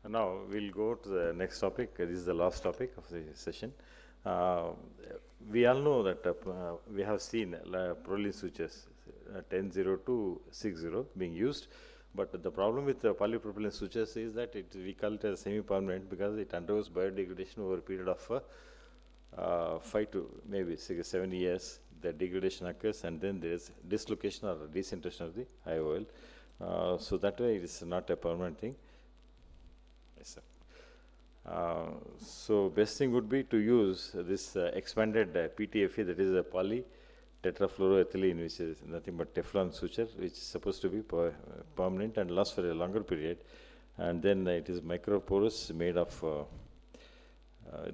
Now we'll go to the next topic. This is the last topic of the session. Uh, we all know that we have seen Prolin sutures 10-0 to 6-0 being used, but the problem with polypropylene sutures is that we call it as semi-permanent because it undergoes biodegradation over a period of 5 to maybe 6 7 years. The degradation occurs, and then there is dislocation or decentration of the IOL. So that way, it is not a permanent thing. Yes, sir. So best thing would be to use this expanded Ptfe, that is a poly tetrafluoroethylene, which is nothing but Teflon suture, which is supposed to be permanent and lasts for a longer period. And then it is microporous, made of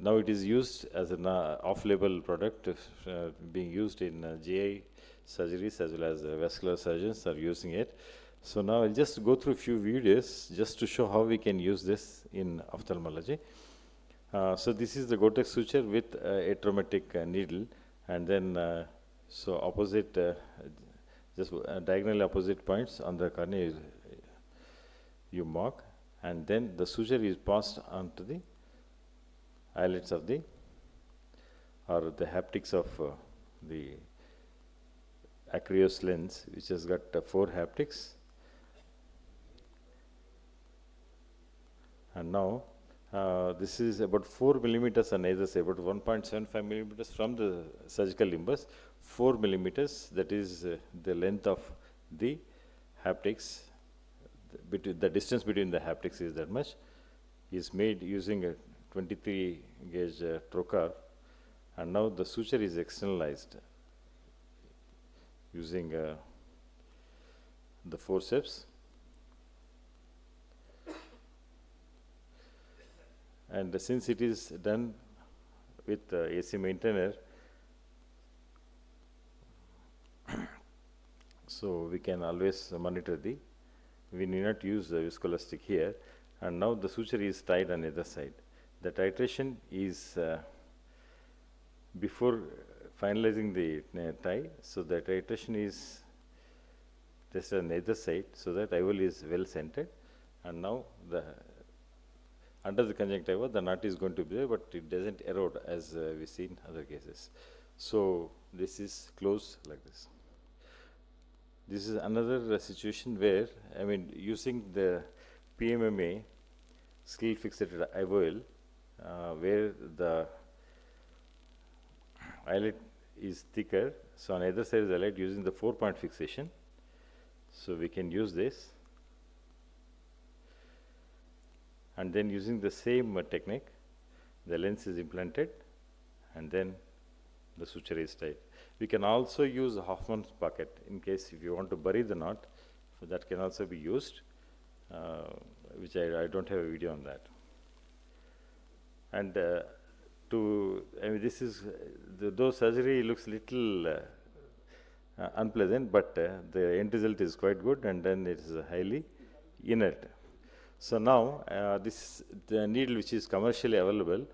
now it is used as an off-label product, being used in GI surgeries as well as vascular surgeons are using it. So now I'll just go through a few videos just to show how we can use this in ophthalmology. So this is the Gore-Tex suture with atraumatic needle, and then so opposite, just diagonally opposite points on the cornea you mark, and then the suture is passed onto the eyelets of the, or the haptics of the AIOS lens, which has got 4 haptics. And now this is about 4 millimeters on either side, about 1.75 millimeters from the surgical limbus, 4 millimeters, that is the length of the haptics. The distance between the haptics is that much, is made using a 23 gauge trocar, and now the suture is externalized using the forceps. And since it is done with AC maintainer, so we can always monitor we need not use the viscoelastic here. And now the suture is tied on either side. The titration is before finalizing the tie, so the titration is just on either side, so that IOL is well centered. And now under the conjunctiva, the nut is going to be there, but it doesn't erode as we see in other cases. So this is closed like this. This is another situation where, I mean, using the PMMA skill fixated IOL, where the eyelet is thicker. So on either side of the eyelet, using the 4-point fixation. So we can use this. And then using the same technique, the lens is implanted, and then the suture is tied. We can also use a Hoffman's pocket in case if you want to bury the knot, so that can also be used, which I don't have a video on that. And I mean, this is, though surgery looks little unpleasant, but the end result is quite good, and then it is highly inert. So now this the needle which is commercially available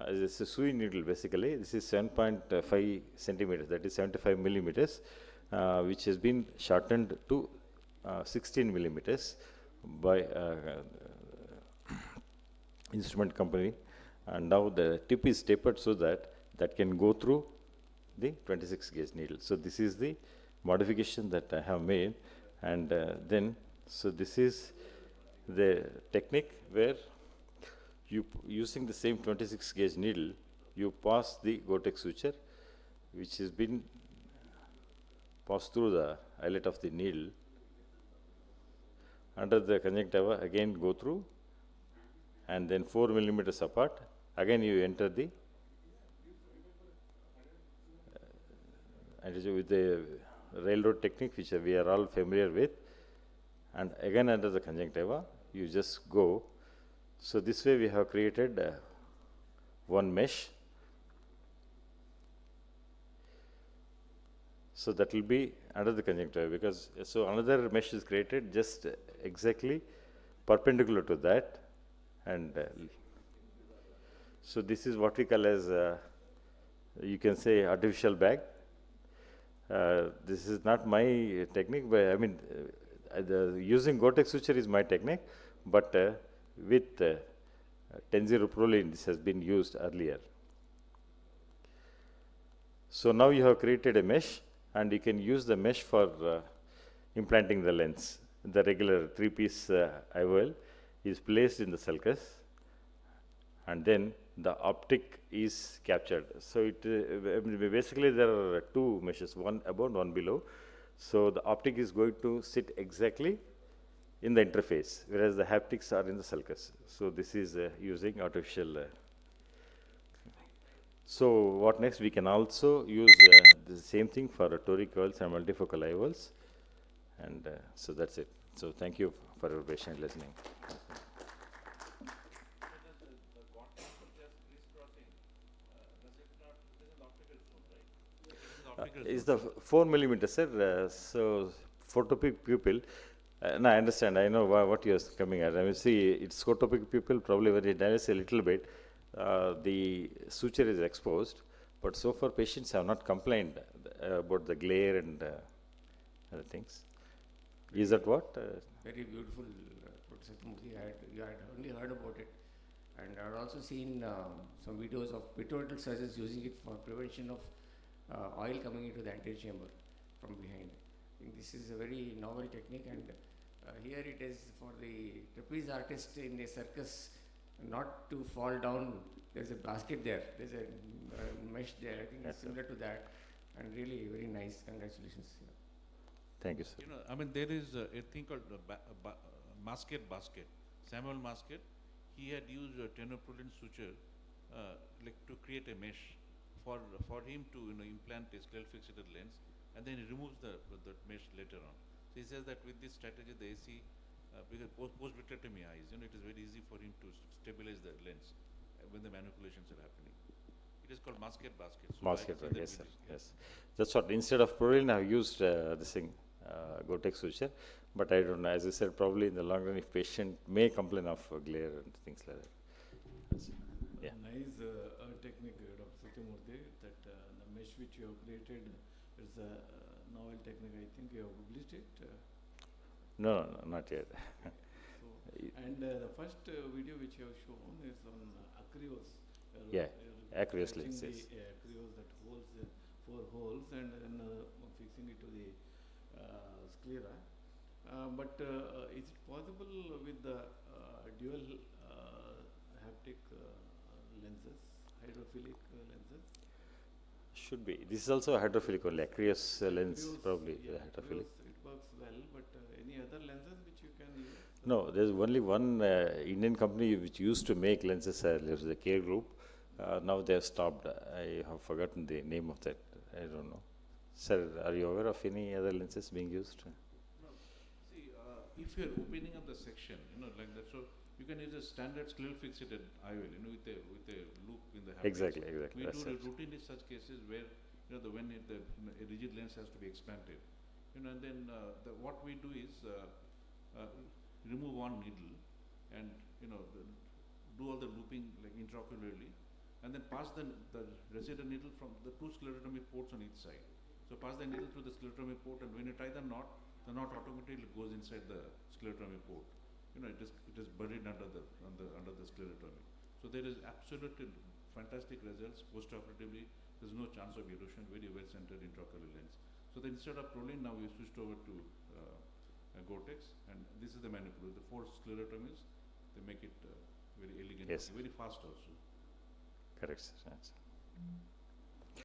is a Sui needle basically. This is 7.5 centimeters, that is 75 millimeters, which has been shortened to 16 millimeters by instrument company, and now the tip is tapered so that can go through the 26 gauge needle. So this is the modification that I have made, and then so this is the technique where you using the same 26 gauge needle, you pass the Gore-Tex suture, which has been passed through the eyelet of the needle under the conjunctiva, again go through, and then 4 millimeters apart, again you enter the with the railroad technique, which we are all familiar with, and again under the conjunctiva you just go. So this way we have created one mesh. So that will be under the conjunctiva, because so another mesh is created just exactly perpendicular to that, and so this is what we call as you can say artificial bag. This is not my technique, but I mean using Gore-Tex suture is my technique, but with 10-proline. This has been used earlier. So now you have created a mesh, and you can use the mesh for implanting the lens. The regular 3-piece IOL is placed in the sulcus, and then the optic is captured. So it basically there are two meshes, one above, one below. So the optic is going to sit exactly in the interface, whereas the haptics are in the sulcus. So this is using artificial. So what next? We can also use the same thing for toric coils and multifocal IOLs, and so that's it. So thank you for your patient listening. Is the 4 millimeter, sir. So photopic pupil. No, I understand. I know what you're coming at. I mean, see, it's photopic pupil. Probably when it dilates a little bit, the suture is exposed. But so far, patients have not complained about the glare and other things. Is that what? Very beautiful, Dr. Satyamurthy. You had only heard about it, and I had also seen some videos of vitreoretinal surgeons using it for prevention of oil coming into the anterior chamber from behind. I think this is a very novel technique, and here it is for the trapeze artist in a circus not to fall down. There's a basket there, there's a mesh there. I think it's similar to that, and really very nice. Congratulations. Yeah. Thank you, sir. You know, I mean, there is a thing called Masket basket. Samuel Masket, he had used a tenoprolene suture like to create a mesh for him to implant a scleral fixated lens, and then he removes the mesh later on. So he says that with this strategy, the AC, because post-vitrectomy eyes, it is very easy for him to stabilize the lens when the manipulations are happening. It is called Masket basket. So Masket, yes, sir. Yes, that's what. Instead of Proline, I've used this thing, Gore-Tex suture. But I don't know. As I said, probably in the long run, if patient may complain of glare and things like that. Yeah. Nice technique, Dr. Satyamurthy, that the mesh which you have created is a novel technique. I think you have published it. No, not yet. So, and the first video which you have shown is on acryos. Yeah, acryos lens. The Yes. acryos that holds 4 holes, and then fixing it to the sclera. But is it possible with the dual haptic lenses, hydrophilic lenses? Should be. This is also a hydrophilic only. Acryos lens, probably Yeah, hydrophilic. it works well, but any other lenses which you can use? No, there's only one Indian company which used to make lenses earlier, the Care Group. Now they have stopped. I have forgotten the name of that. I don't know. Sir, are you aware of any other lenses being used? No. See, if you're opening up the section, like that, so you can use a standard scleral fixated IOL, with a loop in the haptics. Exactly. We That's do it. routinely such cases where when a rigid lens has to be expanded, and then what we do is remove one needle and do all the looping like intraocularly, and then pass the residual needle from the 2 sclerotomy ports on each side. So pass the needle through the sclerotomy port, and when you tie the knot automatically goes inside the sclerotomy port. It is buried under the sclerotomy. So there is absolutely fantastic results post-operatively. There's no chance of erosion. Very well centered intraocular lens. So instead of Proline, now we switched over to Gore-Tex, and this is the manipulation. The 4 sclerotomies, they make it very elegant, Yes. very fast also. Correct, sir.